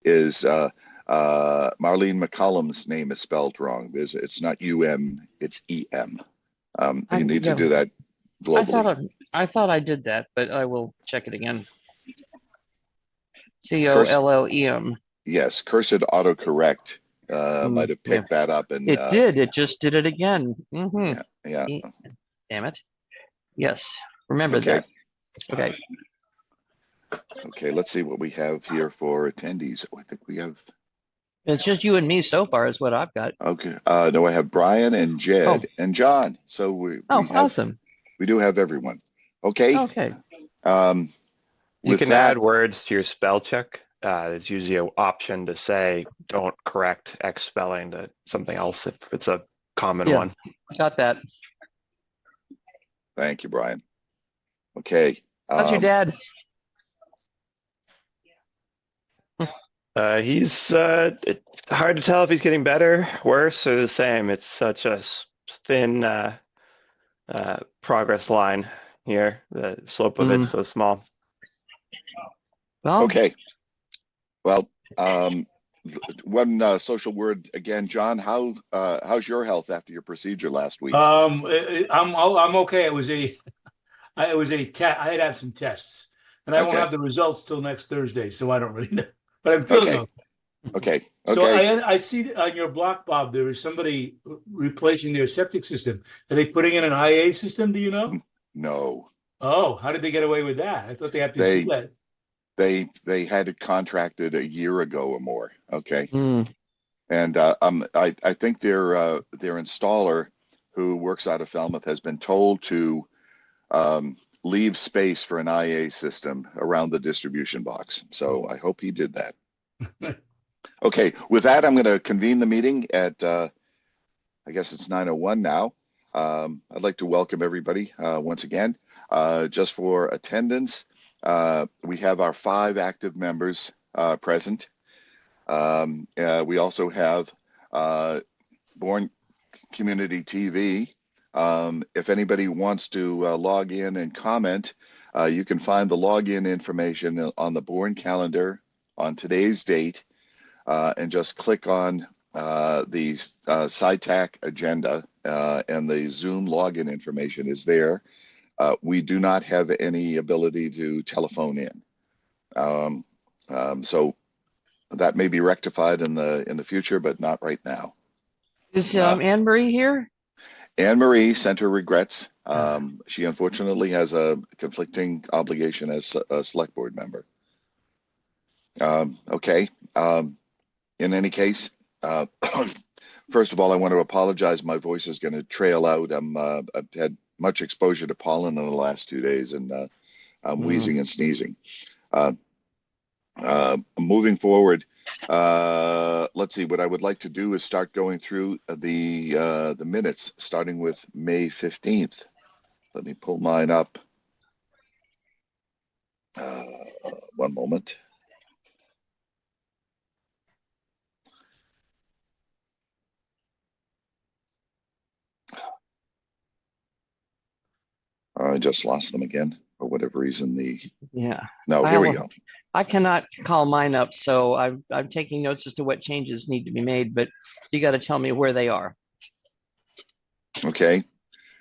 is Marlene McCollum's name is spelled wrong. It's not UM, it's EM. You need to do that globally. I thought I did that, but I will check it again. Curse, COLLEM. yes, cursed autocorrect might have picked that up, and it did. It just did it again. yeah. Damn it. Yes, remember that. Okay. Okay, let's see what we have here for attendees. Oh, I think we have. It's just you and me so far is what I've got. Okay. No, I have Brian and Jed and John. So we have, awesome. We do have everyone. Okay. Okay. You can add words to your spell check. There's usually an option to say, don't correct X spelling to something else if it's a common one. Got that. Thank you, Brian. Okay. How's your dad? He's it's hard to tell if he's getting better, worse, or the same. It's such a thin progress line here. The slope of it's so small. Well, okay. Well, one social word again, John. How's your health after your procedure last week? I'm okay. I had to have some tests, and I won't have the results till next Thursday, so I don't really know. But I'm feeling okay. Okay. So I see on your block, Bob, there is somebody replacing their septic system. Are they putting in an IA system? Do you know? No. Oh, how did they get away with that? I thought they have to do that. They had it contracted a year ago or more. Okay. And I think their installer, who works out of Falmouth, has been told to leave space for an IA system around the distribution box. So I hope he did that. Okay, with that, I'm going to convene the meeting at, I guess it's 9:01 now. I'd like to welcome everybody once again. Just for attendance, we have our 5 active members present. We also have Bourne Community TV. If anybody wants to log in and comment, you can find the login information on the Bourne calendar on today's date, and just click on the SciTac agenda, and the Zoom login information is there. We do not have any ability to telephone in, so that may be rectified in the future, but not right now. Is Anne Marie here? Anne Marie sent her regrets. She unfortunately has a conflicting obligation as a select board member. Okay. In any case, first of all, I want to apologize. My voice is going to trail out. I've had much exposure to pollen in the last 2 days, and I'm wheezing and sneezing. Moving forward, let's see. What I would like to do is start going through the minutes, starting with May 15th. Let me pull mine up. One moment. I just lost them again for whatever reason. No, here we go. I cannot call mine up, so I'm taking notes as to what changes need to be made, but you got to tell me where they are. Okay.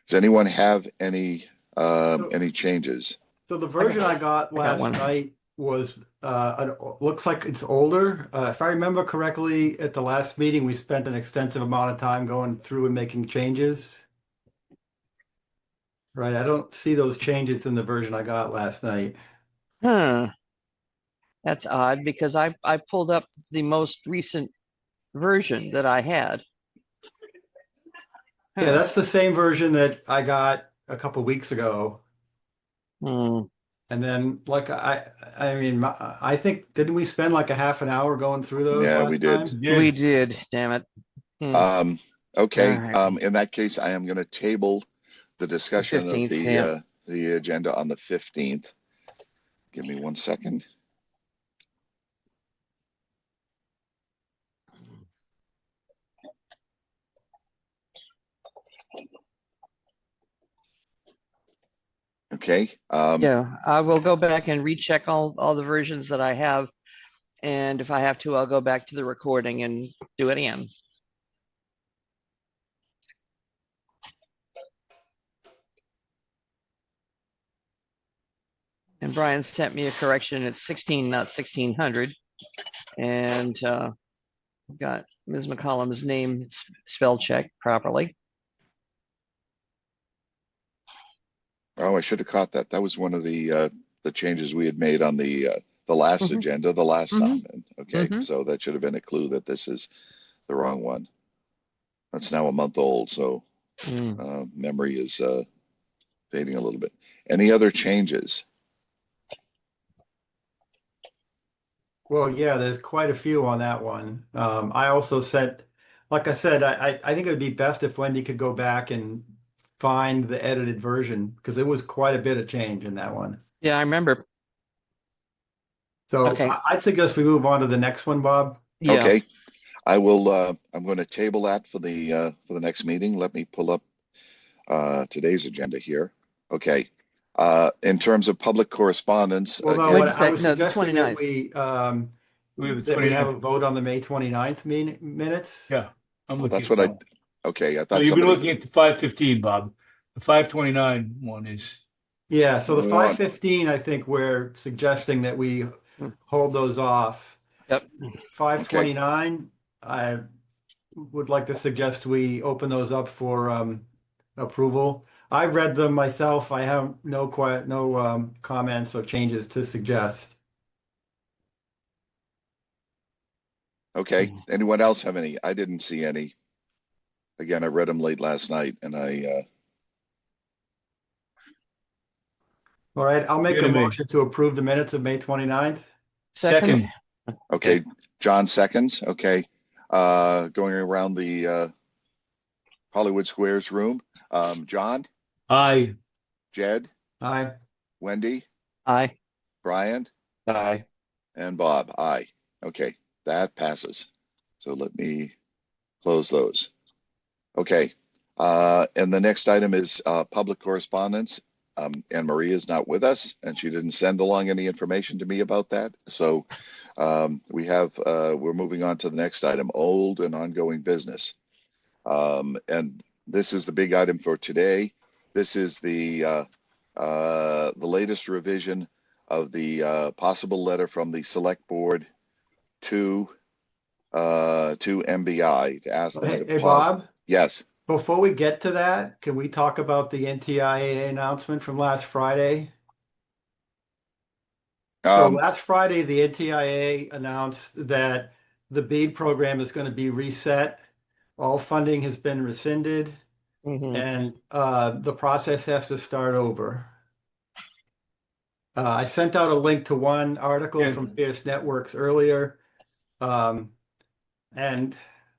Does anyone have any changes? So the version I got last night was looks like it's older. If I remember correctly, at the last meeting, we spent an extensive amount of time going through and making changes. Right, I don't see those changes in the version I got last night. That's odd because I pulled up the most recent version that I had. Yeah, that's the same version that I got a couple weeks ago. And then, like, I mean, I think, didn't we spend like a half an hour going through those? Yeah, we did. We did. Damn it. Okay. Right. In that case, I am going to table the discussion of the agenda on the 15th. Give me 1 second. Okay. Yeah, I will go back and recheck all the versions that I have. And if I have to, I'll go back to the recording and do it again. And Brian sent me a correction. It's 16, not 1600. And got Ms. McCollum's name spell checked properly. Oh, I should have caught that. That was one of the changes we had made on the last Mhm. agenda the last Mhm. time. And, okay, Mhm. so that should have been a clue that this is the wrong one. That's now a month old, so memory is fading a little bit. Any other changes? Well, yeah, there's quite a few on that one. I also said, like I said, I think it would be best if Wendy could go back and find the edited version because there was quite a bit of change in that one. Yeah, I remember. So Okay. I'd suggest we move on to the next one, Bob. Yeah. Okay, I will. I'm going to table that for the next meeting. Let me pull up today's agenda here. Okay. In terms of public correspondence, Well, no, What'd what you I say? was No, the suggesting that 29th. We have the that we have a 29th. vote on the May 29th minutes. Yeah, I'm with that's you. what Bob. okay, I No, thought you've been somebody. looking at the 515, Bob. The 529 one is. Yeah, so the Moving on. 515, I think we're suggesting that we hold those off. Yep. 529, I would like to suggest we open those up for approval. I read them myself. I have no comments or changes to suggest. Okay. Anyone else have any? I didn't see any. Again, I read them late last night, and All right, I'll make Good a to me. motion to approve the minutes of May 29th. Second. okay. John seconds. Okay. Going around the Hollywood Squares room. John, Aye. Jed, Aye. Wendy, Aye. Brian, Aye. and Bob. Aye. Okay, that passes. So let me close those. Okay. And the next item is public correspondence. Anne Marie is not with us, and she didn't send along any information to me about that. So we're moving on to the next item, old and ongoing business. And this is the big item for today. This is the latest revision of the possible letter from the select board to MBI to ask them to Hey, Bob, Yes. before we get to that, can we talk about the NTIA announcement from last Friday? So last Friday, the NTIA announced that the BEAD program is going to be reset. All funding has been rescinded, and the process has to start over. I sent out a link to one article from Fierce Networks earlier, and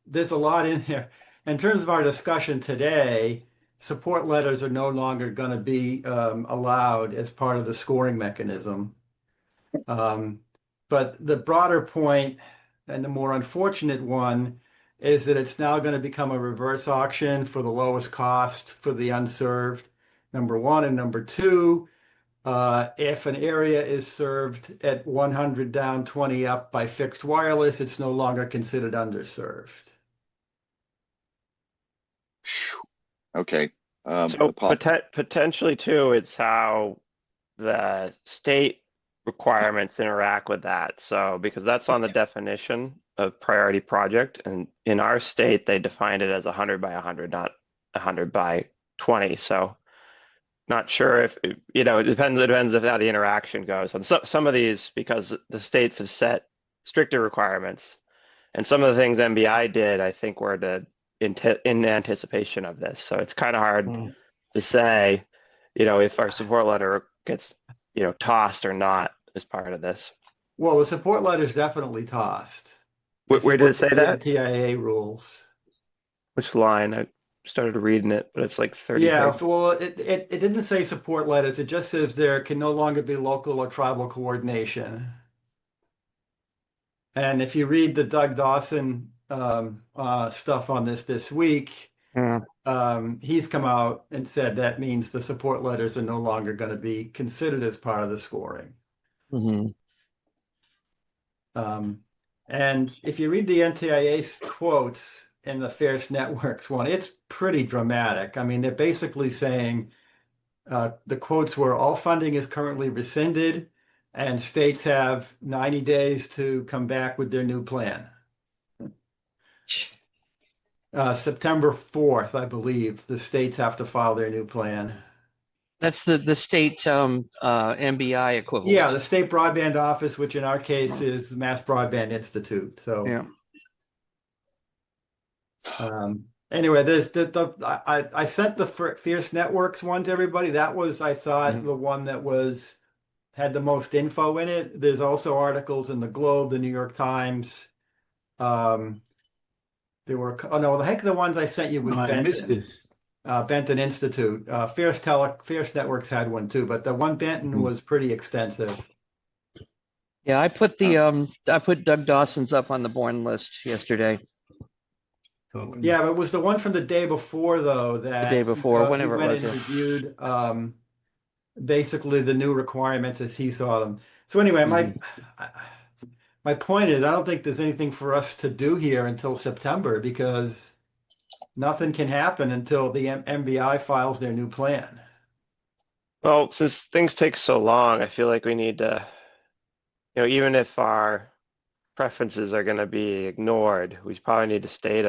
there's a lot in here. In terms of our discussion today, support letters are no longer going to be allowed as part of the scoring mechanism. But the broader point and the more unfortunate one is that it's now going to become a reverse auction for the lowest cost for the unserved, number one. And number two, if an area is served at 100 down, 20 up by fixed wireless, it's no longer considered underserved. Okay. So potentially too, it's how the state requirements interact with that. So because that's on the definition of priority project, and in our state they defined it as 100 by 100, not 100 by 20. So not sure if it depends. It depends if how the interaction goes. And some of these, because the states have set stricter requirements, and some of the things MBI did, I think, were in anticipation of this. So it's kind of hard to say, if our support letter gets, tossed or not as part of this. Well, the support letter is definitely tossed. Where did it say that? NTIA rules. Which line? I started reading it, but it's like 30 Yeah, pages. well, it didn't say support letters. It just says there can no longer be local or tribal coordination. And if you read the Doug Dawson stuff on this week, he's come out and said that means the support letters are no longer going to be considered as part of the scoring. And if you read the NTIA's quotes in the Fierce Networks one, it's pretty dramatic. I mean, they're basically saying the quotes were all funding is currently rescinded and states have 90 days to come back with their new plan. September 4th, I believe, the states have to file their new plan. That's the state MBI equivalent. Yeah, the State Broadband Office, which in our case is the Mass Broadband Institute. So Yeah. anyway, I sent the Fierce Networks one to everybody. That was, I thought, the one that had the most info in it. There's also articles in the Globe, the New York Times. There were, oh no, the heck of the ones I sent you was I missed Benton. this. Benton Institute. Fierce Networks had one too, but the one Benton was pretty extensive. Yeah, I put I put Doug Dawson's up on the Bourne list yesterday. Yeah, but it was the one from the day before though that day before, he whenever it went was, and yeah. reviewed basically the new requirements as he saw them. So anyway, my point is I don't think there's anything for us to do here until September because nothing can happen until the MBI files their new plan. Well, since things take so long, I feel like we need to, even if our preferences are going to be ignored, we probably need to state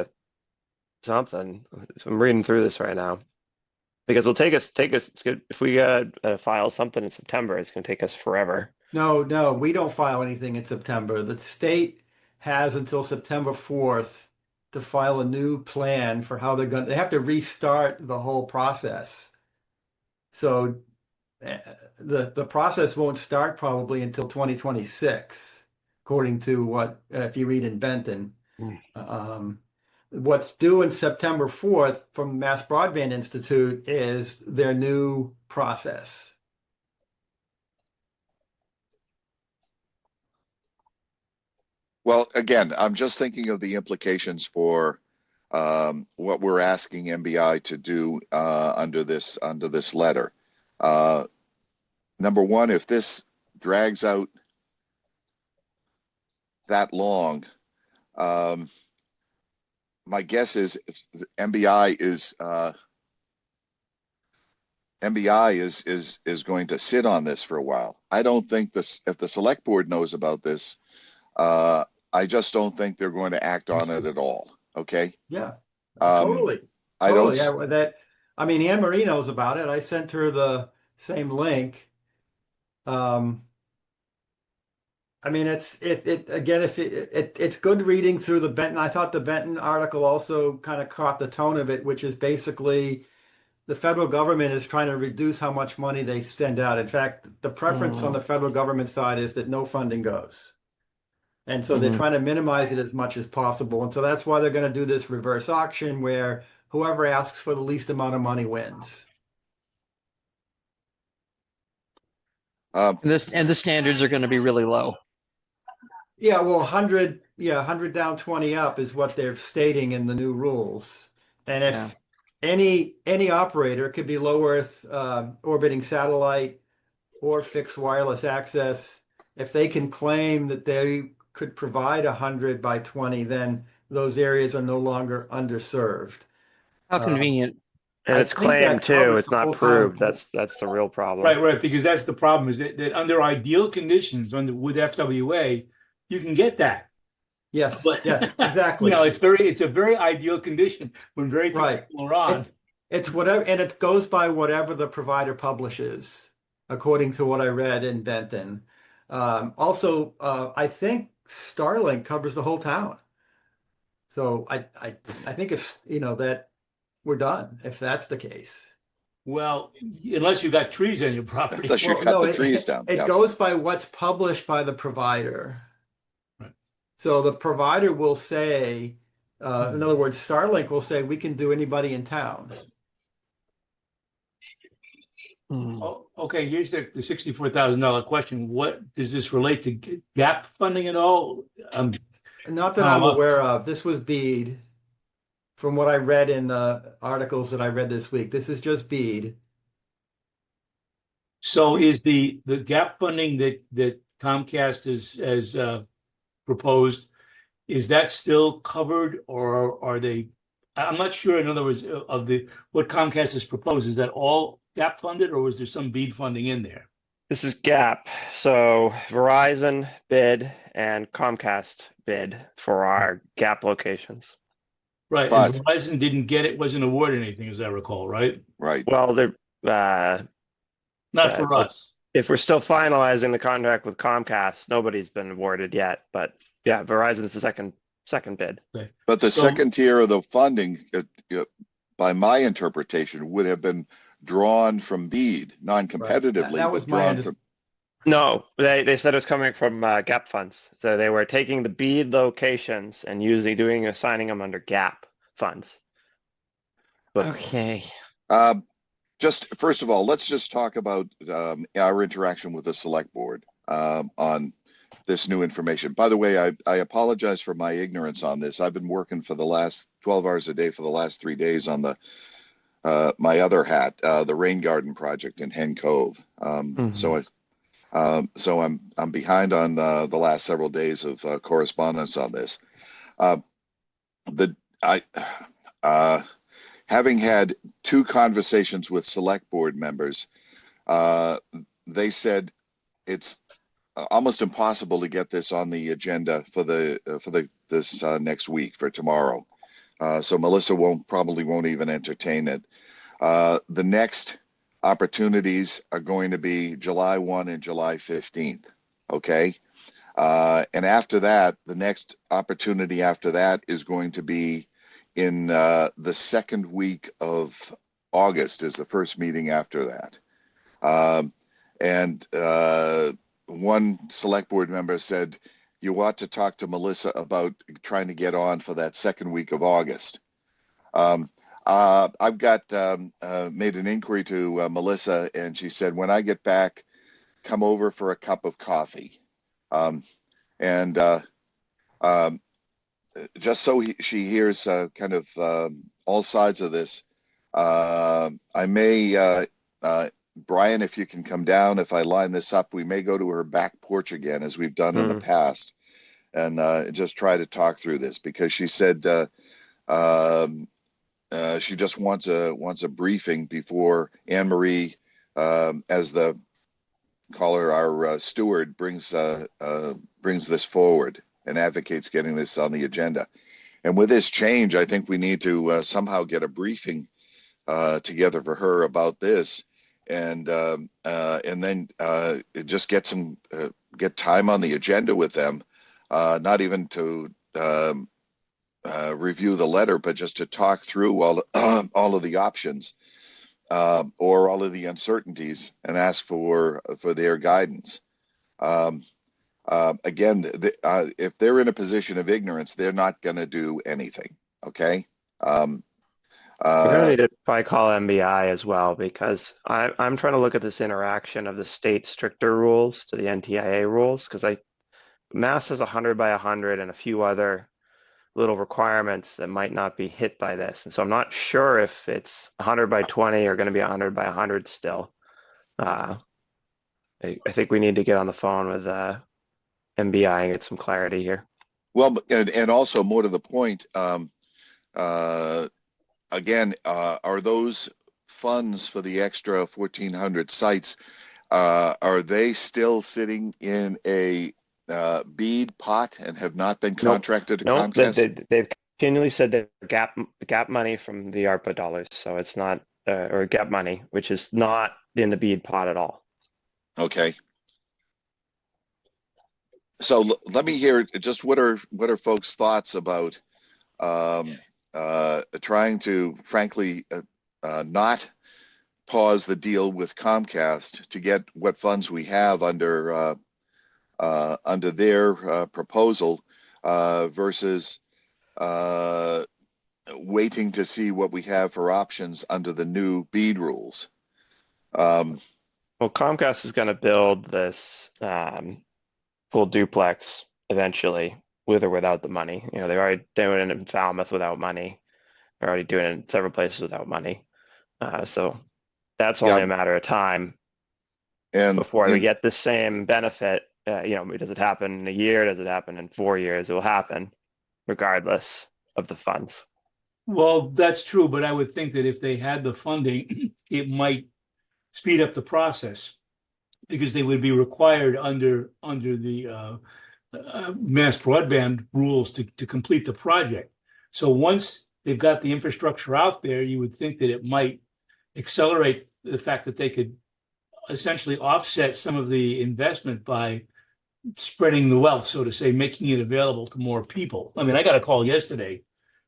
something. So I'm reading through this right now because it'll take us. It's good if we file something in September. It's going to take us forever. No, we don't file anything in September. The state has until September 4th to file a new plan for how they have to restart the whole process. So the process won't start probably until 2026, according to what if you read in Benton. What's due in September 4th from Mass Broadband Institute is their new process. Well, again, I'm just thinking of the implications for what we're asking MBI to do under this letter. Number one, if this drags out that long, my guess is MBI is going to sit on this for a while. I don't think if the select board knows about this, I just don't think they're going to act on it at all. Okay. Yeah, Totally. I totally. don't. I mean, Anne Marie knows about it. I sent her the same link. I mean, it's good reading through the Benton. I thought the Benton article also kind of caught the tone of it, which is basically the federal government is trying to reduce how much money they send out. In fact, the preference on the federal government side is that no funding goes. And so they're trying to minimize it as much as possible. And so that's why they're going to do this reverse auction where whoever asks for the least amount of money wins. And the standards are going to be really low. Yeah, well, 100 down, 20 up is what they're stating in the new rules. And if any operator, could be low Earth orbiting satellite or fixed wireless access, if they can claim that they could provide 100 by 20, then those areas are no longer underserved. How convenient. And it's claimed too, it's not proved. That's the real problem. Right, because that's the problem is that under ideal conditions with FWA, you can get that. Yes, But, yes, exactly. It's a very ideal condition when very few Right. people are on. It's whatever, and it goes by whatever the provider publishes, according to what I read in Benton. Also, I think Starlink covers the whole town. So I think it's, that we're done if that's the case. Well, unless you got trees on your property. Unless you cut the trees down. It goes by what's published by the provider. Right. So the provider will say, in other words, Starlink will say, we can do anybody in town. Oh, okay, here's the $64,000 question. What does this relate to gap funding at all? Not that I'm aware of. This was BEAD. From what I read in the articles that I read this week, this is just BEAD. So is the gap funding that Comcast has proposed, is that still covered, or are they? I'm not sure, in other words, of what Comcast has proposed, is that all gap funded, or was there some BEAD funding in there? This is gap. So Verizon bid and Comcast bid for our gap locations. Right, But- and Verizon didn't get it, wasn't awarded anything, as I recall, right? Right. Well, they're Not for but us. if we're still finalizing the contract with Comcast, nobody's been awarded yet. But yeah, Verizon's the second bid. Okay. But the So- second tier of the funding, by my interpretation, would have been drawn from BEAD, non-competitively, That was but my drawn from. No, they said it was coming from gap funds. So they were taking the BEAD locations and assigning them under gap funds. But Okay. Just first of all, let's just talk about our interaction with the select board on this new information. By the way, I apologize for my ignorance on this. I've been working for the last 12 hours a day for the last 3 days on the my other hat, the Rain Garden project in Hen Cove. So I'm behind on the last several days of correspondence on this. Having had 2 conversations with select board members, they said it's almost impossible to get this on the agenda for this next week, for tomorrow. So Melissa probably won't even entertain it. The next opportunities are going to be July 1 and July 15th. Okay. And after that, the next opportunity after that is going to be in the second week of August, is the first meeting after that. And one select board member said, you ought to talk to Melissa about trying to get on for that second week of August. I've got made an inquiry to Melissa, and she said, when I get back, come over for a cup of coffee. Just so she hears kind of all sides of this, I may, Brian, if you can come down, if I line this up, we may go to her back porch again, as we've done in the past, and just try to talk through this, because she said she just wants a briefing before Anne Marie, as the caller, our steward, brings this forward and advocates getting this on the agenda. And with this change, I think we need to somehow get a briefing together for her about this, and then just get time on the agenda with them, not even to review the letter, but just to talk through all of the options or all of the uncertainties, and ask for their guidance. Again, if they're in a position of ignorance, they're not going to do anything. Okay. we're gonna need to probably call MBI as well, because I'm trying to look at this interaction of the state stricter rules to the NTIA rules, because Mass has 100 by 100 and a few other little requirements that might not be hit by this, and so I'm not sure if it's 100 by 20 or going to be 100 by 100 still. I think we need to get on the phone with MBI and get some clarity here. Well, and also more to the point, again, are those funds for the extra 1,400 sites, are they still sitting in a BEAD pot and have not been contracted to No, Comcast? they've continually said they're gap money from the ARPA dollars, so it's not or gap money, which is not in the BEAD pot at all. Okay. So let me hear just what are folks' thoughts about trying to, frankly, not pause the deal with Comcast to get what funds we have under their proposal, versus waiting to see what we have for options under the new BEAD rules. Well, Comcast is going to build this full duplex eventually, with or without the money. They're already doing it in Falmouth without money. They're already doing it in several places without money. So that's only a matter of time And before we get the same benefit does it happen in a year? Does it happen in 4 years? It will happen regardless of the funds. Well, that's true, but I would think that if they had the funding, it might speed up the process because they would be required under the mass broadband rules to complete the project. So once they've got the infrastructure out there, you would think that it might accelerate the fact that they could essentially offset some of the investment by spreading the wealth, so to say, making it available to more people. I mean, I got a call yesterday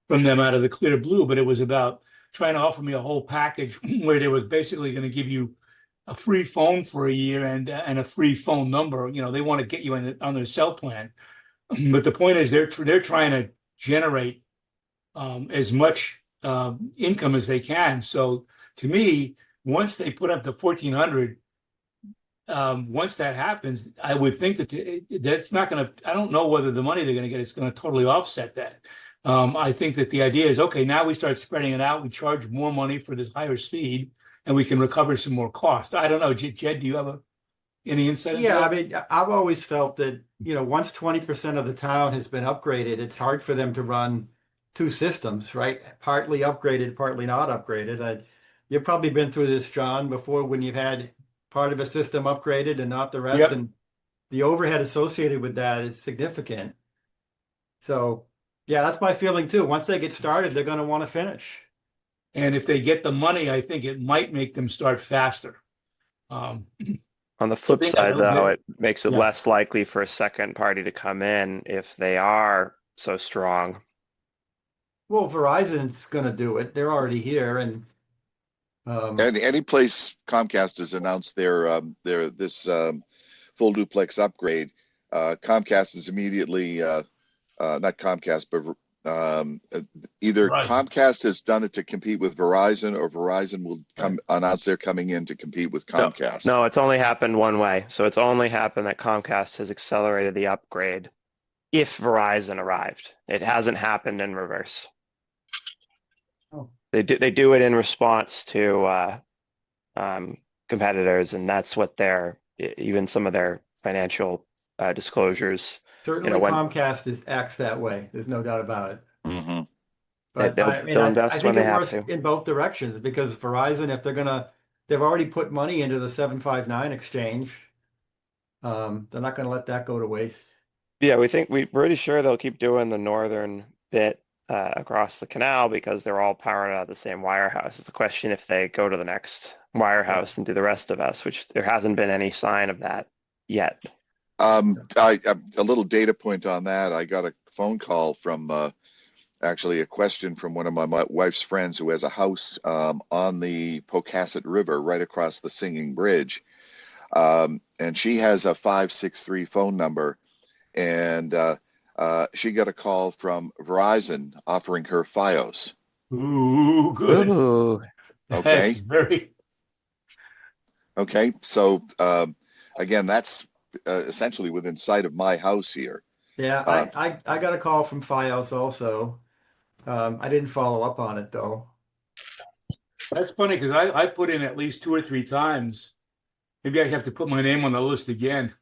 from them out of the clear blue, but it was about trying to offer me a whole package where they were basically going to give you a free phone for a year and a free phone number. They want to get you on their cell plan. But the point is they're trying to generate as much income as they can. So to me, once they put up the 1,400, once that happens, I would think that that's not going to, I don't know whether the money they're going to get is going to totally offset that. I think that the idea is, okay, now we start spreading it out. We charge more money for this higher speed and we can recover some more cost. I don't know. Jed, do you have any insight into Yeah, I that? mean, I've always felt that, once 20% of the town has been upgraded, it's hard for them to run two systems, right? Partly upgraded, partly not upgraded. You've probably been through this, John, before when you've had part of a system upgraded and not the rest. Yep. And the overhead associated with that is significant. So, yeah, that's my feeling too. Once they get started, they're going to want to finish. And if they get the money, I think it might make them start faster. On the flip think side, a little though, bit- it makes it Yeah. less likely for a second party to come in if they are so strong. Well, Verizon's going to do it. They're already here, and Any place Comcast has announced their this full duplex upgrade, Comcast is immediately not Comcast, but either Verizon. Comcast has done it to compete with Verizon, or Verizon will announce they're coming in to compete with Comcast. No, it's only happened one way. So it's only happened that Comcast has accelerated the upgrade if Verizon arrived. It hasn't happened in reverse. Oh. They do it in response to competitors, and that's what even some of their financial disclosures. certainly when- Comcast acts that way. There's no doubt about it. Mm-hmm. But They'll I invest when think they it have works to. in both directions because Verizon, if they've already put money into the 759 exchange. They're not going to let that go to waste. Yeah, we're pretty sure they'll keep doing the northern bit across the canal because they're all powered out of the same wire house. It's a question if they go to the next wire house and do the rest of us, which there hasn't been any sign of that yet. A little data point on that. I got a phone call from actually a question from one of my wife's friends who has a house on the Pocasset River right across the Singing Bridge. And she has a 563 phone number, and she got a call from Verizon offering her FiOS. Ooh, good. Ooh, Okay. That's very. Okay, so again, that's essentially within sight of my house here. Yeah, I got a call from FiOS also. I didn't follow up on it though. That's funny because I put in at least 2 or 3 times. Maybe I have to put my name on the list again.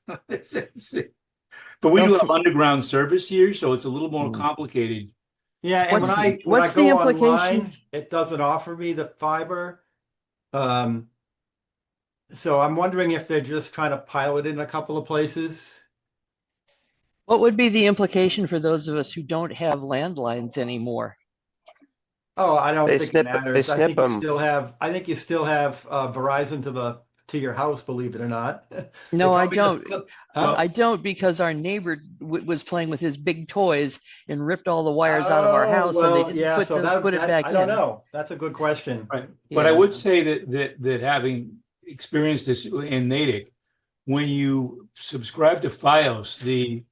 But we No, do have underground service here, so it's a little more Hmm. complicated. Yeah, and What's- when I what's the go implication? online, it doesn't offer me the fiber. So I'm wondering if they're just trying to pilot in a couple of places. what would be the implication for those of us who don't have landlines anymore? Oh, I don't They think snip- it they matters. I snip think you 'em. still have. I think you still have Verizon to your house. Believe it or not. No, They I probably just don't. clip- huh? I don't, because our neighbor was playing with his big toys and ripped all the wires out of our Oh, house, and they well, didn't yeah. put So it back I don't in. know. That's a good question. Right. But I Yeah. would say that having experienced this in Natick, when you subscribe to FiOS, the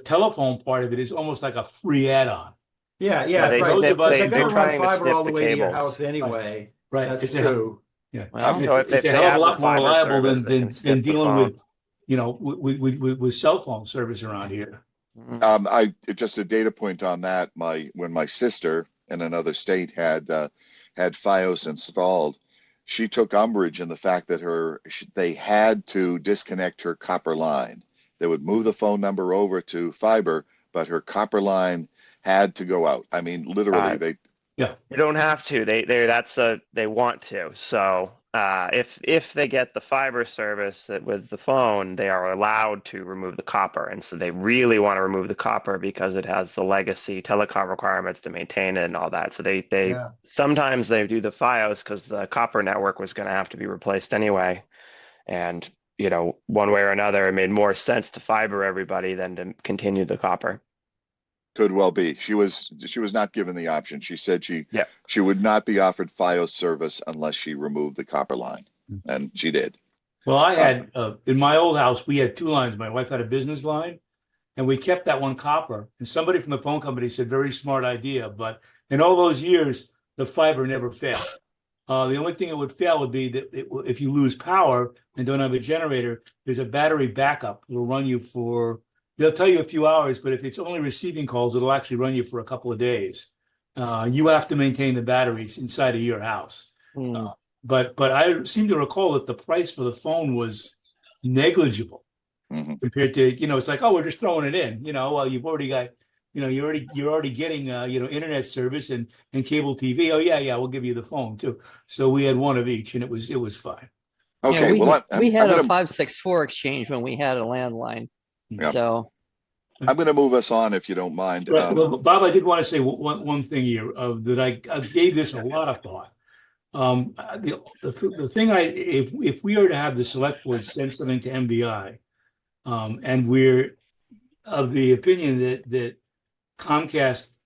telephone part of it is almost like a free add-on. Yeah, Yeah, they right. snip- But they- they're going they're to run trying to fiber snip all the the way to your cables. house anyway. Right. That's It's a- true. Yeah. Well, So if It's a they hell of have a the lot more fiber reliable service, they can than snip the dealing phone. with, with cell phone service around here. mm, I just a data point on that. When my sister in another state had FiOS installed, she took umbrage in the fact that they had to disconnect her copper line They would move the phone number over to fiber, but her copper line had to go out. I mean, literally, they Yeah. You don't have to. They want to. So if they get the fiber service with the phone, they are allowed to remove the copper, and so they really want to remove the copper because it has the legacy telecom requirements to maintain it and all that. So they Yeah. sometimes they do the FiOS because the copper network was going to have to be replaced anyway, and one way or another, it made more sense to fiber everybody than to continue the copper. could well be. She was not given the option. She said Yeah. she would not be offered FiOS service unless she removed the copper line, and she did. Well, I had in my old house, we had two lines. My wife had a business line, and we kept that one copper. And somebody from the phone company said, "Very smart idea." But in all those years, the fiber never failed. The only thing it would fail would be that if you lose power and don't have a generator, there's a battery backup. It'll run you for, they'll tell you a few hours, but if it's only receiving calls, it'll actually run you for a couple of days. You have to maintain the batteries inside of your house. Hmm. But I seem to recall that the price for the phone was negligible Mhm. compared to, it's like, oh, we're just throwing it in, well, you've already got, you're already getting, internet service and cable TV. Oh yeah, we'll give you the phone too. So we had one of each, and it was fine. Okay, we, well, we had I'm a gonna 564 exchange when we had a landline. Yeah. So move us on if you don't mind. Right. Well, Bob, I did want to say one thing here that I gave this a lot of thought. The thing if we are to have the select board send something to MBI, and we're of the opinion that Comcast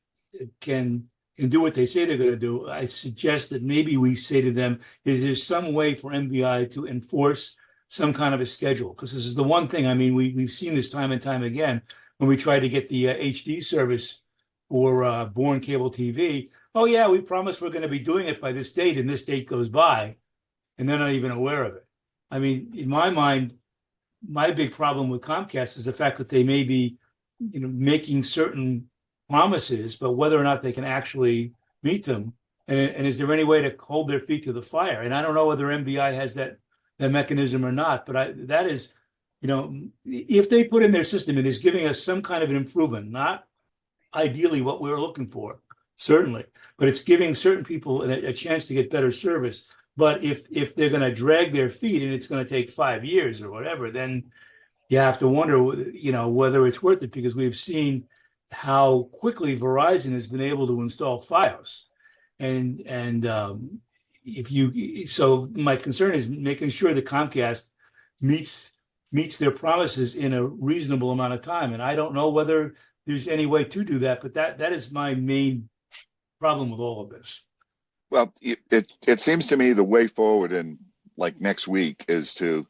can do what they say they're going to do, I suggest that maybe we say to them, is there some way for MBI to enforce some kind of a schedule? Because this is the one thing, I mean, we've seen this time and time again when we try to get the HD service for Bourne Cable TV. Oh yeah, we promise we're going to be doing it by this date, and this date goes by, and they're not even aware of it. I mean, in my mind, my big problem with Comcast is the fact that they may be, making certain promises, but whether or not they can actually meet them, and is there any way to hold their feet to the fire? And I don't know whether MBI has that mechanism or not, but that is, if they put in their system, it is giving us some kind of an improvement, not ideally what we're looking for, certainly, but it's giving certain people a chance to get better service. But if they're going to drag their feet and it's going to take 5 years or whatever, then you have to wonder, whether it's worth it, because we've seen how quickly Verizon has been able to install FiOS, and so my concern is making sure that Comcast meets their promises in a reasonable amount of time, and I don't know whether there's any way to do that, but that is my main problem with all of this. Well, it seems to me the way forward in like next week is to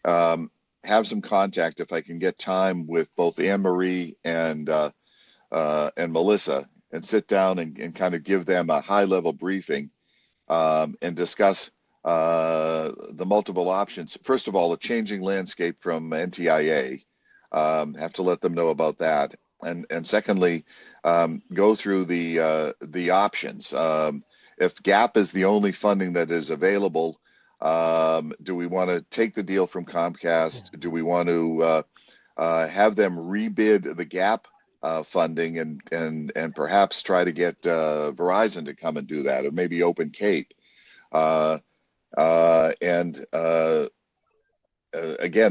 have some contact, if I can get time, with both Anne Marie and Melissa, and sit down and kind of give them a high level briefing, and discuss the multiple options. First of all, the changing landscape from NTIA. Have to let them know about that, and secondly, go through the options. If GAP is the only funding that is available, do we want to take the deal from Comcast? Do we want to have them rebid the GAP funding and perhaps try to get Verizon to come and do that, or maybe Open Cape? Again,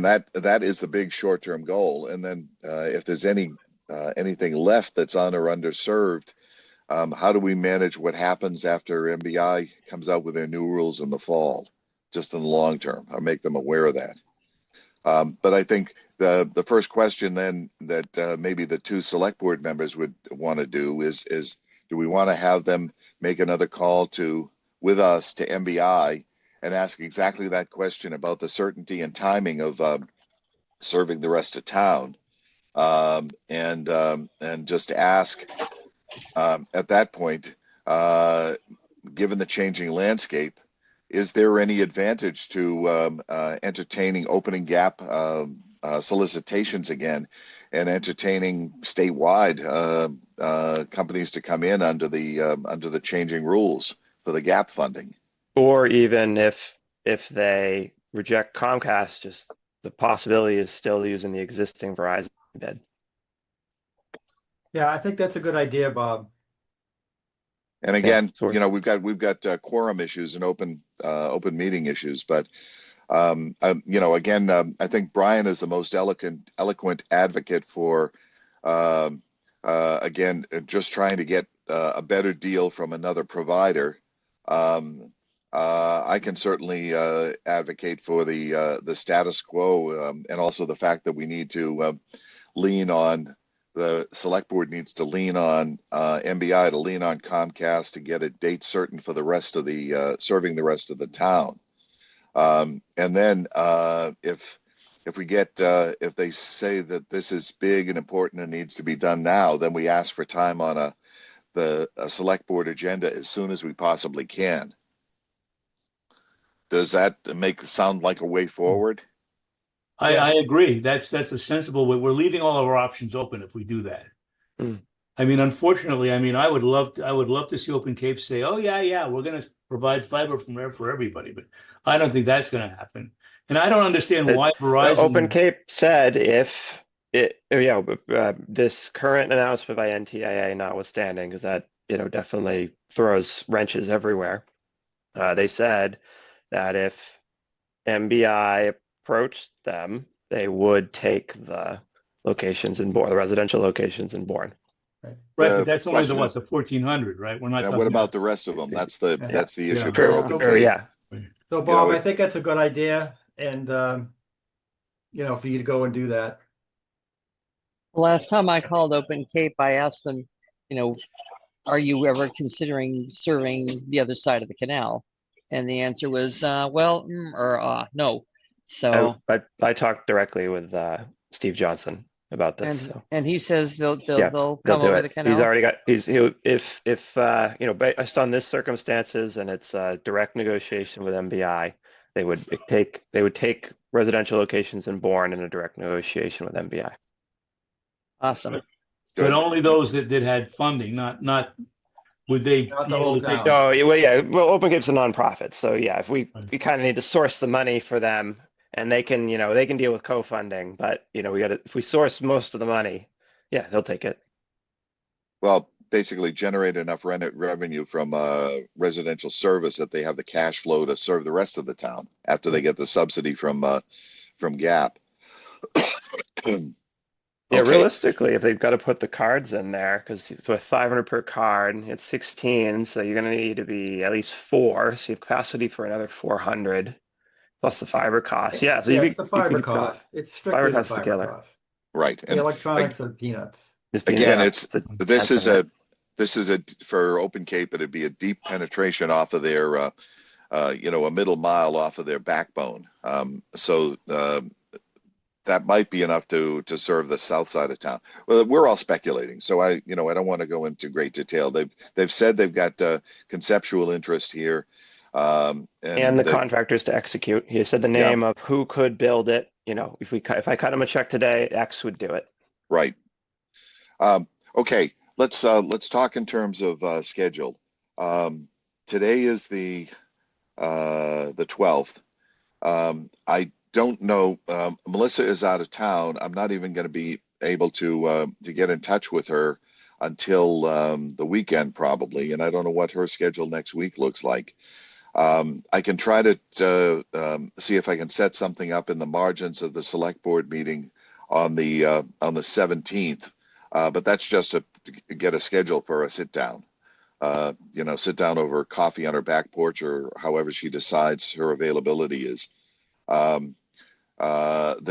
that is the big short-term goal. And then if there's anything left that's un or underserved, how do we manage what happens after MBI comes out with their new rules in the fall, just in the long term? I'll make them aware of that. But I think the first question then that maybe the two select board members would want to do is do we want to have them make another call with us to MBI and ask exactly that question about the certainty and timing of serving the rest of town, and just ask at that point, given the changing landscape, is there any advantage to entertaining opening GAP solicitations again, and entertaining statewide companies to come in under the changing rules for the GAP funding? Or even if they reject Comcast, just the possibility is still using the existing Verizon bid. Yeah, I think that's a good idea, Bob. And again, so we're- we've got quorum issues and open meeting issues, but again, I think Brian is the most eloquent advocate for again, just trying to get a better deal from another provider. I can certainly advocate for the status quo, and also the fact that we need to lean on the select board needs to lean on MBI to lean on Comcast to get a date certain for the rest of the serving the rest of the town. And then if we get if they say that this is big and important and needs to be done now, then we ask for time on a select board agenda as soon as we possibly can. Does that sound like a way forward? I agree. That's a sensible way. We're leaving all of our options open if we do that. Mm. I mean, unfortunately, I mean, I would love to see Open Cape say, "Oh yeah, we're going to provide fiber from there for everybody," but I don't think that's going to happen. And I don't understand why Verizon. Open Cape said if this current announcement by NTIA notwithstanding, because that definitely throws wrenches everywhere. They said that if MBI approached them, they would take the locations in Bourne, the residential locations in Bourne. Right, but that's only the question what, the 1400, right? We're not Now, talking what about about the rest of them? That's the issue Yeah. for Or, Open or, Cape. yeah, So Bob, I think that's a good idea, and for you to go and do that. The last time I called Open Cape, I asked them, are you ever considering serving the other side of the canal? And the answer was, well, no. So, I talked directly with Steve Johnson about this. and he says they'll Yeah, come they'll do over it. the canal. He's already got. If based on this circumstances and it's direct negotiation with MBI, they would take residential locations in Bourne in a direct negotiation with MBI. Awesome. but Good. only those that had funding, not would they Not be the able whole to take. town. Oh, well, Open Cape's a nonprofit, so yeah, if we kind of need to source the money for them, and they can deal with co-funding, but if we source most of the money, yeah, they'll take it. Well, basically generate enough revenue from residential service that they have the cash flow to serve the rest of the town after they get the subsidy from GAP. Yeah, Okay. realistically, if they've got to put the cards in there, because it's with 500 per card, it's 16, so you're going to need to be at least 4, so you have capacity for another 400 plus the fiber cost. Yeah, so It's the fiber cost. It's strictly the cost is the fiber killer. cost. Right. The And electronics are peanuts. again, This is a for Open Cape, it'd be a deep penetration off of their a middle mile off of their backbone. So that might be enough to serve the south side of town. Well, we're all speculating, so I don't want to go into great detail. They've said they've got conceptual interest here, and the contractors to execute. He said the name of who could build it. If I cut him a check today, X would do it. Right. Okay. Let's talk in terms of schedule. Today is the 12th. I don't know. Melissa is out of town. I'm not even going to be able to get in touch with her until the weekend probably, and I don't know what her schedule next week looks like. I can try to see if I can set something up in the margins of the select board meeting on the 17th, but that's just to get a schedule for a sit down. Sit down over coffee on her back porch or however she decides her availability is. The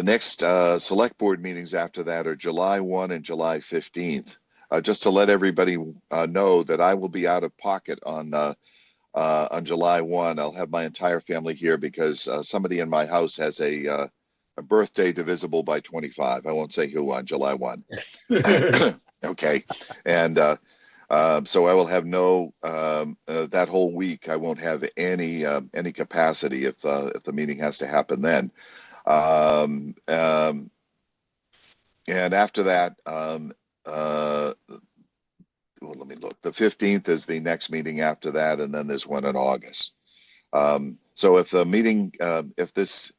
next select board meetings after that are July 1 and July 15th. Just to let everybody know that I will be out of pocket on July 1. I'll have my entire family here because somebody in my house has a birthday divisible by 25. I won't say who on July 1. Okay. And so I will have no that whole week. I won't have any capacity if the meeting has to happen then. And after that, well, let me look. The 15th is the next meeting after that, and then there's one in August. So if the meeting, if this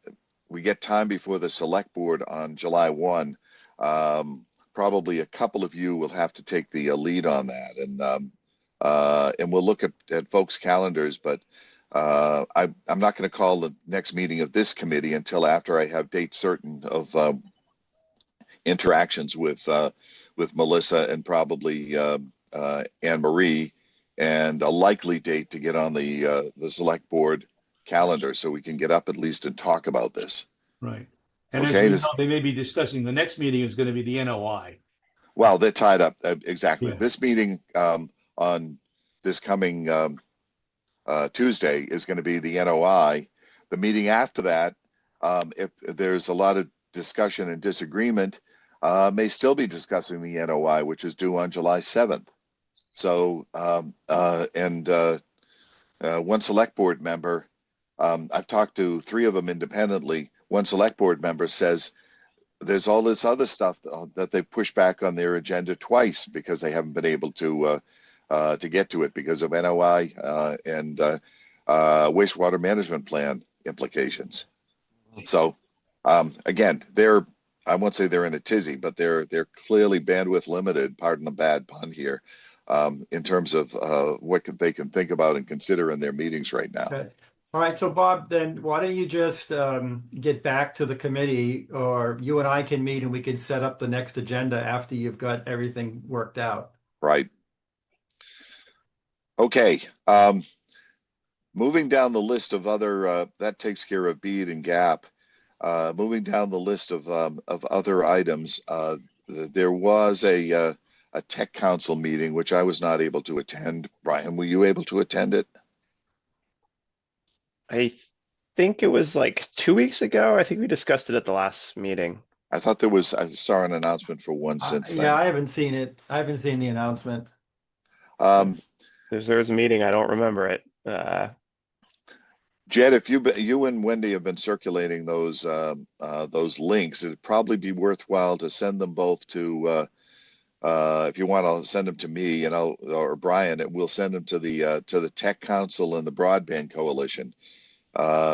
we get time before the select board on July 1, probably a couple of you will have to take the lead on that, and we'll look at folks' calendars. But I'm not going to call the next meeting of this committee until after I have dates certain of interactions with Melissa and probably Anne Marie, and a likely date to get on the select board calendar so we can get up at least and talk about this. Right. And as Okay, we know, they may be discussing, the next meeting is going to be the NOI. well, they're tied up. Exactly. Yeah. This meeting on this coming Tuesday is going to be the NOI. The meeting after that, if there's a lot of discussion and disagreement, may still be discussing the NOI, which is due on July 7th. So, one select board member, I've talked to 3 of them independently. One select board member says there's all this other stuff that they pushed back on their agenda twice because they haven't been able to get to it because of NOI and wastewater management plan implications. So again, I won't say they're in a tizzy, but they're clearly bandwidth limited, pardon the bad pun here, in terms of what they can think about and consider in their meetings right now. Okay. All right, so Bob, then why don't you just get back to the committee, or you and I can meet and we can set up the next agenda after you've got everything worked out. Right. Okay. Moving down the list of other, that takes care of BEAD and GAP. Moving down the list of other items, there was a tech council meeting, which I was not able to attend. Brian, were you able to attend it? I think it was like 2 weeks ago. I think we discussed it at the last meeting. I thought I saw an announcement for one since Yeah, then. I haven't seen it. I haven't seen the announcement. There was a meeting, I don't remember it. Jed, if you and Wendy have been circulating those links, it'd probably be worthwhile to send them both to if you want, I'll send them to me and or Brian, and we'll send them to the Tech Council and the Broadband Coalition,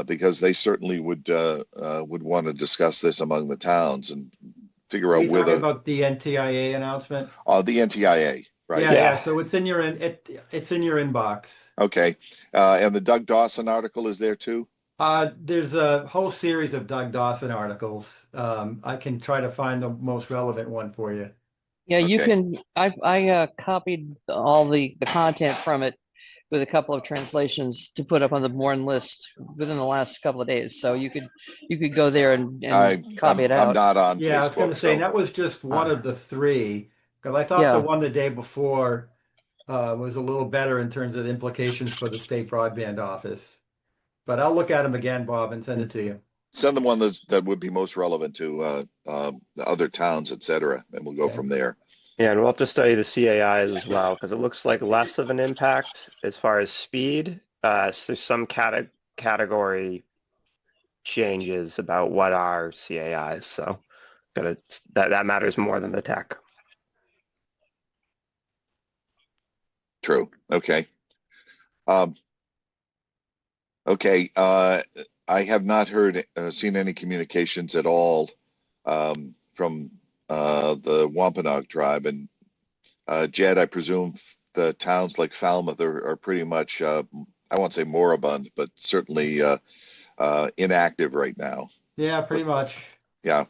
because they certainly would want to discuss this among the towns and figure Are out you talking whether about the NTIA announcement? the NTIA, right? Yeah, so it's in your it's in your inbox. Okay, and the Doug Dawson article is there too. There's a whole series of Doug Dawson articles. I can try to find the most relevant one for you. Yeah, you Okay. can, I copied all the content from it with a couple of translations to put up on the Bourne list within the last couple of days. So you could go there and copy it I'm out. not on Yeah, I was going Facebook, to say so that was just one of the 3, because I thought Yeah. the one the day before was a little better in terms of implications for the state broadband office. But I'll look at them again, Bob, and send it to you. send them one that would be most relevant to the other towns, et cetera, and we'll go Okay. from there. Yeah, and we'll have to study the CAIs as well, because it looks like less of an impact as far as speed. So there's some category changes about what are CAIs, so that matters more than the tech. True. Okay. Okay. I have not seen any communications at all from the Wampanoag tribe, and Jed, I presume the towns like Falmouth are pretty much, I won't say moribund, but certainly inactive right now. Yeah, pretty much. Yeah.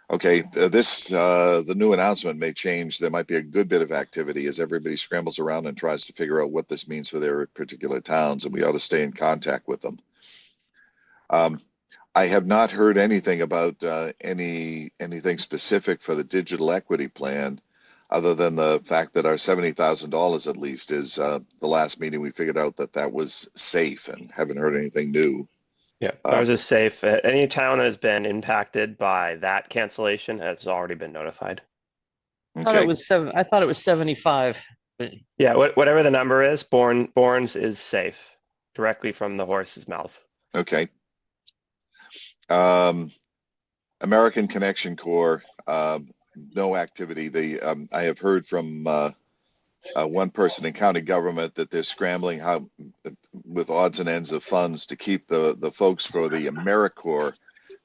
Okay. The new announcement may change. There might be a good bit of activity as everybody scrambles around and tries to figure out what this means for their particular towns, and we ought to stay in contact with them. I have not heard anything about anything specific for the digital equity plan, other than the fact that our $70,000 at least is the last meeting we figured out that was safe, and haven't heard anything new. Yeah, ours is safe. Any town that has been impacted by that cancellation has already been notified. I thought it was I thought it was 75. But Yeah, whatever the number is, Bourne's is safe, directly from the horse's mouth. Okay. American Connection Corps, no activity. I have heard from one person in county government that they're scrambling with odds and ends of funds to keep the folks for the AmeriCorps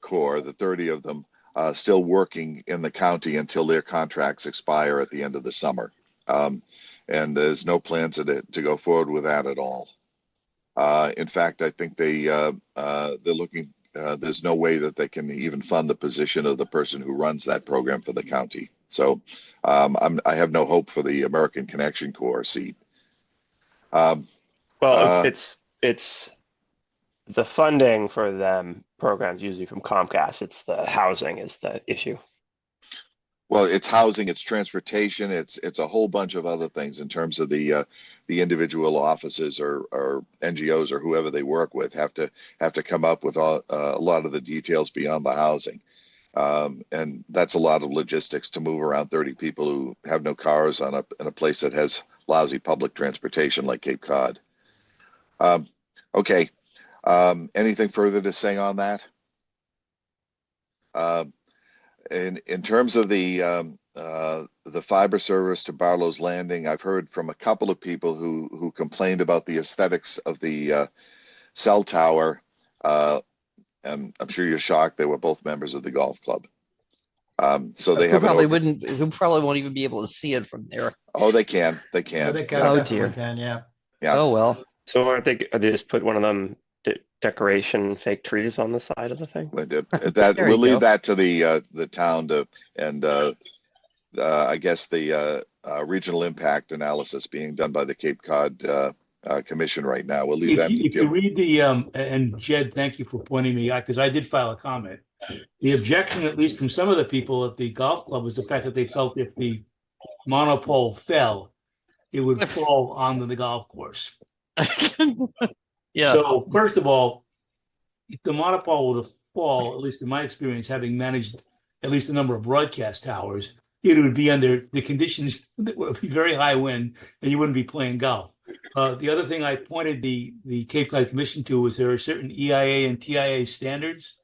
Corps, the 30 of them, still working in the county until their contracts expire at the end of the summer. And there's no plans to go forward with that at all. In fact, I think they're looking. There's no way that they can even fund the position of the person who runs that program for the county. So I have no hope for the American Connection Corps seat. Well, Uh, it's the funding for them programs usually from Comcast. It's the housing is the issue. Well, it's housing, it's transportation, it's a whole bunch of other things in terms of the individual offices or NGOs or whoever they work with have to come up with a lot of the details beyond the housing, and that's a lot of logistics to move around 30 people who have no cars in a place that has lousy public transportation like Cape Cod. Okay, anything further to say on that? In terms of the fiber service to Barlow's Landing, I've heard from a couple of people who complained about the aesthetics of the cell tower. And I'm sure you're shocked. They were both members of the golf club. So they Who have probably wouldn't, who probably won't even be able to see it from there. Oh, they can. They Yeah, can. they Oh, definitely dear. can, yeah. Yeah. Oh, well. So are they just put one of them decoration fake trees on the side of the thing? But that There we'll you leave go. that to the town to and I guess the regional impact analysis being done by the Cape Cod Commission right now. We'll leave If them you, to if you deal. read the, and Jed, thank you for pointing me out, because I did file a comment. The objection, at least from some of the people at the golf club, was the fact that they felt if the monopole fell, it would fall onto the golf course. Yeah. So first of all, if the monopole were to fall, at least in my experience, having managed at least a number of broadcast towers, it would be under the conditions that would be very high wind, and you wouldn't be playing golf. The other thing I pointed the Cape Cod Commission to was there are certain EIA and TIA standards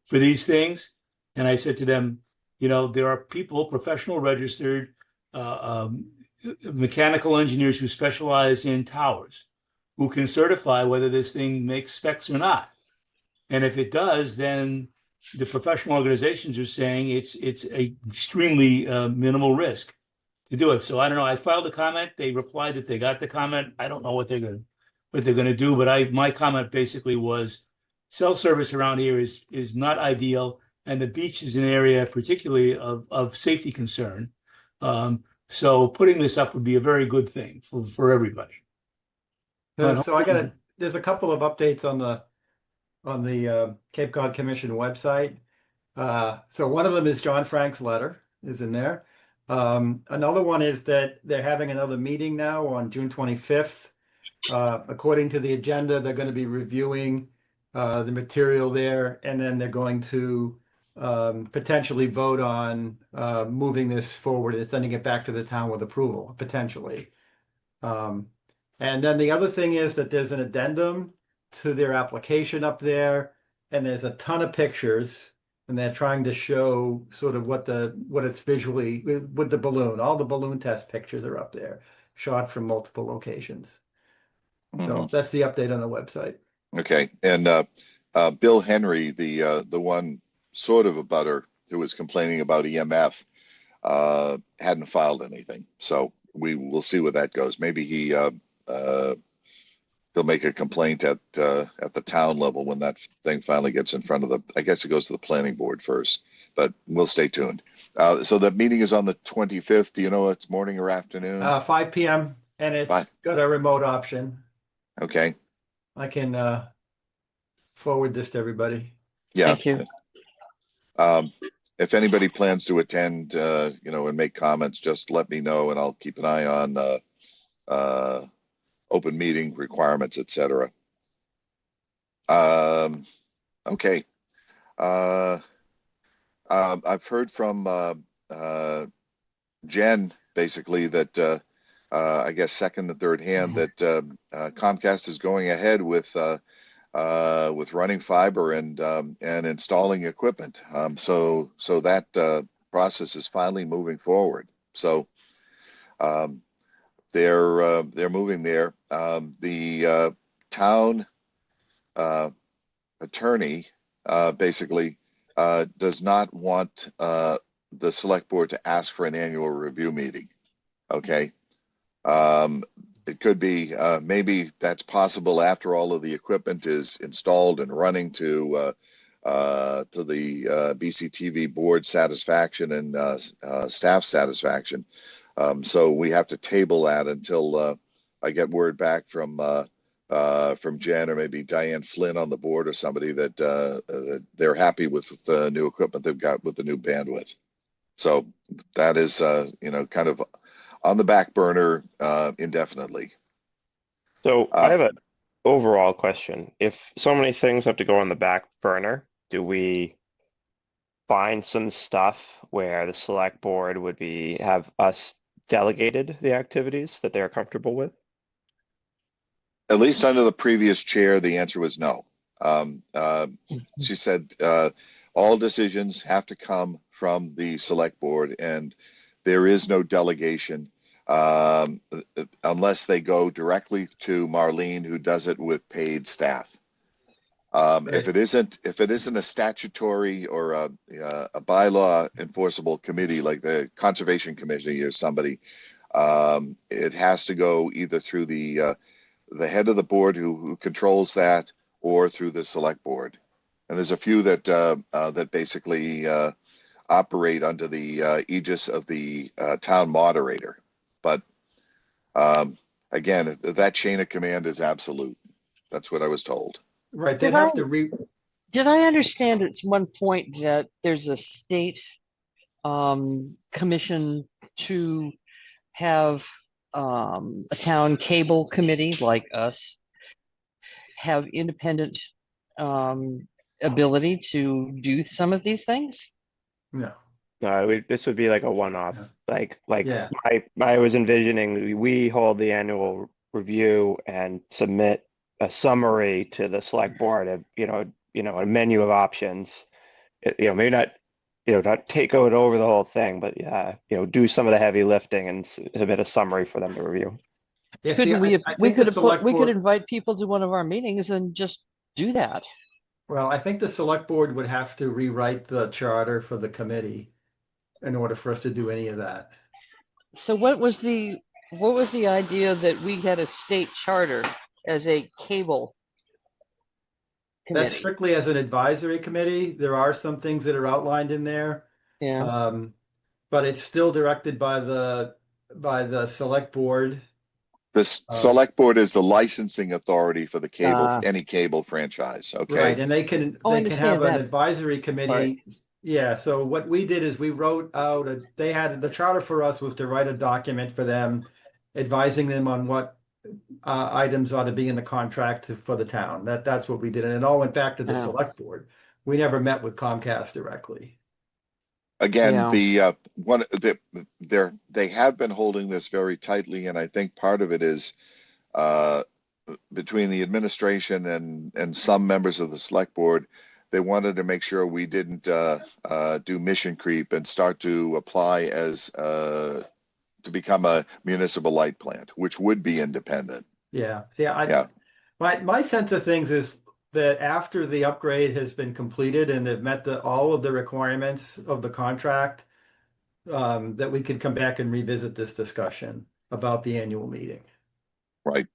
for these things, and I said to them, there are people, professional registered mechanical engineers who specialize in towers, who can certify whether this thing makes specs or not. And if it does, then the professional organizations are saying it's a extremely minimal risk to do it. So I don't know. I filed a comment. They replied that they got the comment. I don't know what they're gonna do, but my comment basically was cell service around here is not ideal, and the beach is an area particularly of safety concern. So putting this up would be a very good thing for everybody. So there's a couple of updates on the Cape Cod Commission website. So one of them is John Frank's letter is in there. Another one is that they're having another meeting now on June 25th. According to the agenda, they're going to be reviewing the material there, and then they're going to potentially vote on moving this forward and sending it back to the town with approval, potentially. And then the other thing is that there's an addendum to their application up there, and there's a ton of pictures, and they're trying to show sort of what it's visually with the balloon. All the balloon test pictures are up there, shot from multiple locations. So that's the update on the website. Okay, and Bill Henry, the one sort of a butter who was complaining about EMF, hadn't filed anything, so we will see where that goes. Maybe he'll make a complaint at the town level when that thing finally gets in front of I guess it goes to the planning board first, but we'll stay tuned. So the meeting is on the 25th. Do you know it's morning or afternoon? 5 p.m. and it's got a remote option. Okay. I can forward this to everybody. Yeah. Thank you. If anybody plans to attend, and make comments, just let me know, and I'll keep an eye on open meeting requirements, etc. Okay. I've heard from Jen basically that I guess second and third hand that Comcast is going ahead with running fiber and installing equipment. So that process is finally moving forward. So they're moving there. The town attorney basically does not want the select board to ask for an annual review meeting. Okay. It could be maybe that's possible after all of the equipment is installed and running to the BCTV board satisfaction and staff satisfaction. So we have to table that until I get word back from Jen or maybe Diane Flynn on the board or somebody that they're happy with the new equipment they've got with the new bandwidth. So that is, kind of on the back burner indefinitely. So I have an overall question. If so many things have to go on the back burner, do we find some stuff where the select board would have us delegated the activities that they're comfortable with? At least under the previous chair, the answer was no. She said all decisions have to come from the select board, and there is no delegation unless they go directly to Marlene, who does it with paid staff. If it isn't a statutory or a bylaw enforceable committee like the Conservation Committee or somebody, it has to go either through the head of the board who controls that, or through the select board. And there's a few that basically operate under the aegis of the town moderator. But again, that chain of command is absolute. That's what I was told. Right, they'd have to Did I understand at one point that there's a state commission to have a town cable committee like us have independent ability to do some of these things? No. No, this would be like a one-off. Yeah. Like Yeah. I was envisioning we hold the annual review and submit a summary to the select board of, a menu of options. Maybe not, not take it over the whole thing, but do some of the heavy lifting and submit a summary for them to review. Yeah, see, Couldn't we I we think the could select we could board, invite people to one of our meetings and just do that. well, I think the select board would have to rewrite the charter for the committee in order for us to do any of that. So what was the idea that we had a state charter as a cable That's committee? strictly as an advisory committee. There are some things that are outlined in there. Yeah. But it's still directed by the select board. The select board is the licensing authority for the any cable franchise. Okay. Right, and they can have an advisory committee. Yeah, so what we did is we wrote out the charter for us was to write a document for them, advising them on what items ought to be in the contract for the town. That's what we did, and it all went back to the select board. We never met with Comcast directly. Again, they have been holding this very tightly, and I think part of it is between the administration and some members of the select board. They wanted to make sure we didn't do mission creep and start to apply as to become a municipal light plant, which would be independent. Yeah. See, my sense of things is that after the upgrade has been completed and they've met all of the requirements of the contract, that we could come back and revisit this discussion about the annual meeting. Right.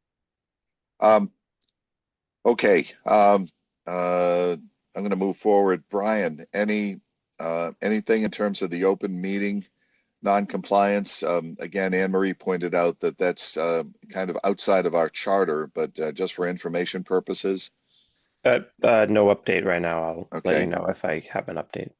Okay. I'm going to move forward. Brian, anything in terms of the open meeting non-compliance? Again, Anne Marie pointed out that that's kind of outside of our charter, but just for information purposes. No update right now. I'll let you know if I have an update.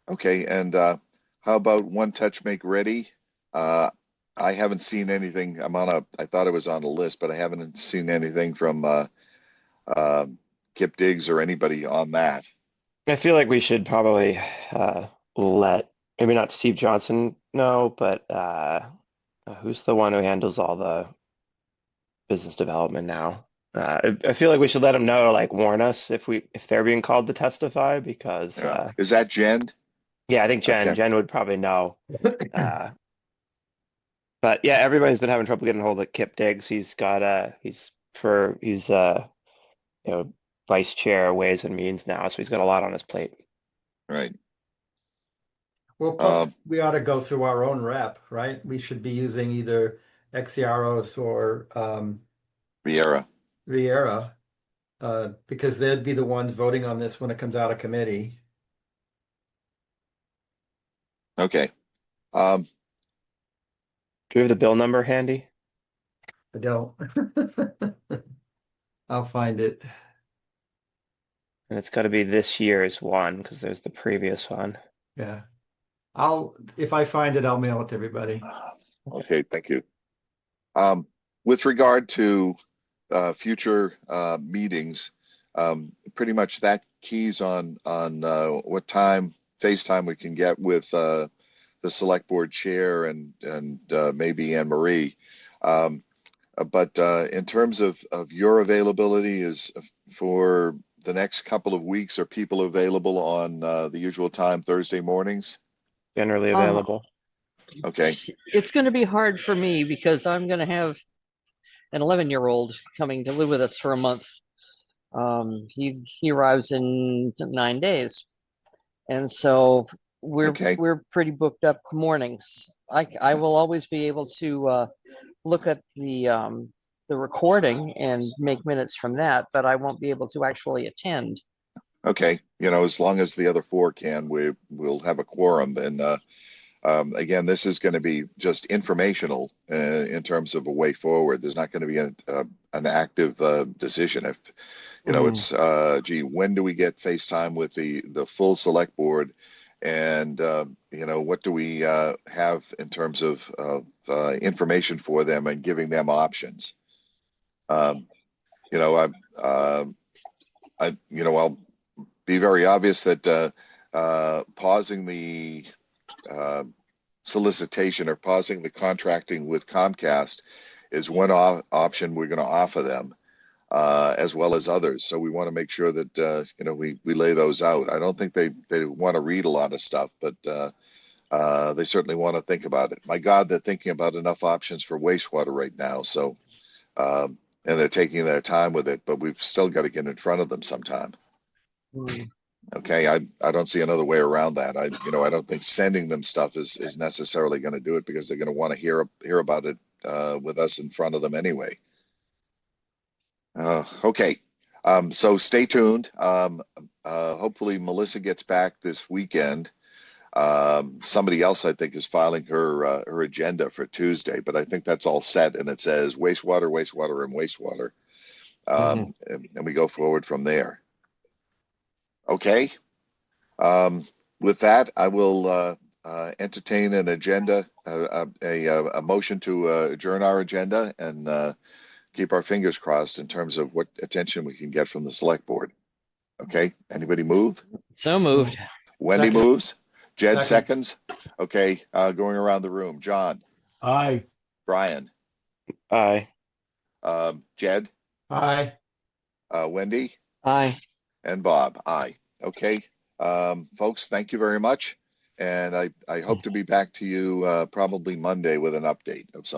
Okay, and how about One Touch Make Ready? I haven't seen anything. I thought it was on a list, but I haven't seen anything from Kip Diggs or anybody on that. I feel like we should probably let maybe not Steve Johnson know, but who's the one who handles all the business development now? I feel like we should let him know, like warn us if they're being called to testify, because is that Jen? Yeah, I think Jen. Okay. Jen would probably know. But yeah, everybody's been having trouble getting hold of Kip Diggs. He's vice chair Ways and Means now, so he's got a lot on his plate. Right. Well, plus Um, we ought to go through our own rep, right? We should be using either Exiaros or Viera. Riera, because they'd be the ones voting on this when it comes out of committee. Okay. Um, Do we have the bill number handy? I don't. I'll find it. And it's got to be this year's one because there's the previous one. Yeah. If I find it, I'll mail it to everybody. okay. Thank you. With regard to future meetings, pretty much that keys on what time FaceTime we can get with the select board chair and maybe Anne Marie. Um, but in terms of your availability, is for the next couple of weeks, are people available on the usual time, Thursday mornings? Generally Uh, available. Okay. It's going to be hard for me because I'm going to have an 11-year-old coming to live with us for a month. He arrives in 9 days, and so Okay. we're pretty booked up mornings. I will always be able to look at the recording and make minutes from that, but I won't be able to actually attend. Okay. As long as the other four can, we'll have a quorum. And again, this is going to be just informational in terms of a way forward. There's not going to be an active decision. If it's gee, when do we get FaceTime with the full select board, and what do we have in terms of information for them and giving them options. Um, you know, I'll be very obvious that pausing the solicitation or pausing the contracting with Comcast is one option we're going to offer them, as well as others. So we want to make sure that we lay those out. I don't think they want to read a lot of stuff, but they certainly want to think about it. My God, they're thinking about enough options for wastewater right now. So and they're taking their time with it, but we've still got to get in front of them sometime. Mm. Okay, I don't see another way around that. I don't think sending them stuff is necessarily going to do it, because they're going to want to hear about it with us in front of them anyway. Okay, so stay tuned. Hopefully Melissa gets back this weekend. Somebody else I think is filing her agenda for Tuesday, but I think that's all set, and it says wastewater, wastewater, and wastewater, and we go forward from there. Okay. With that, I will entertain an agenda, a motion to adjourn our agenda, and keep our fingers crossed in terms of what attention we can get from the select board. Okay, anybody move? So moved. Wendy Second. moves. Jed Second. seconds. Okay, going around the room. John, Aye. Brian, Aye. Jed, Aye. Wendy, Aye. and Bob. Aye. Okay, folks, thank you very much. And I hope to be back to you probably Monday with an update of some.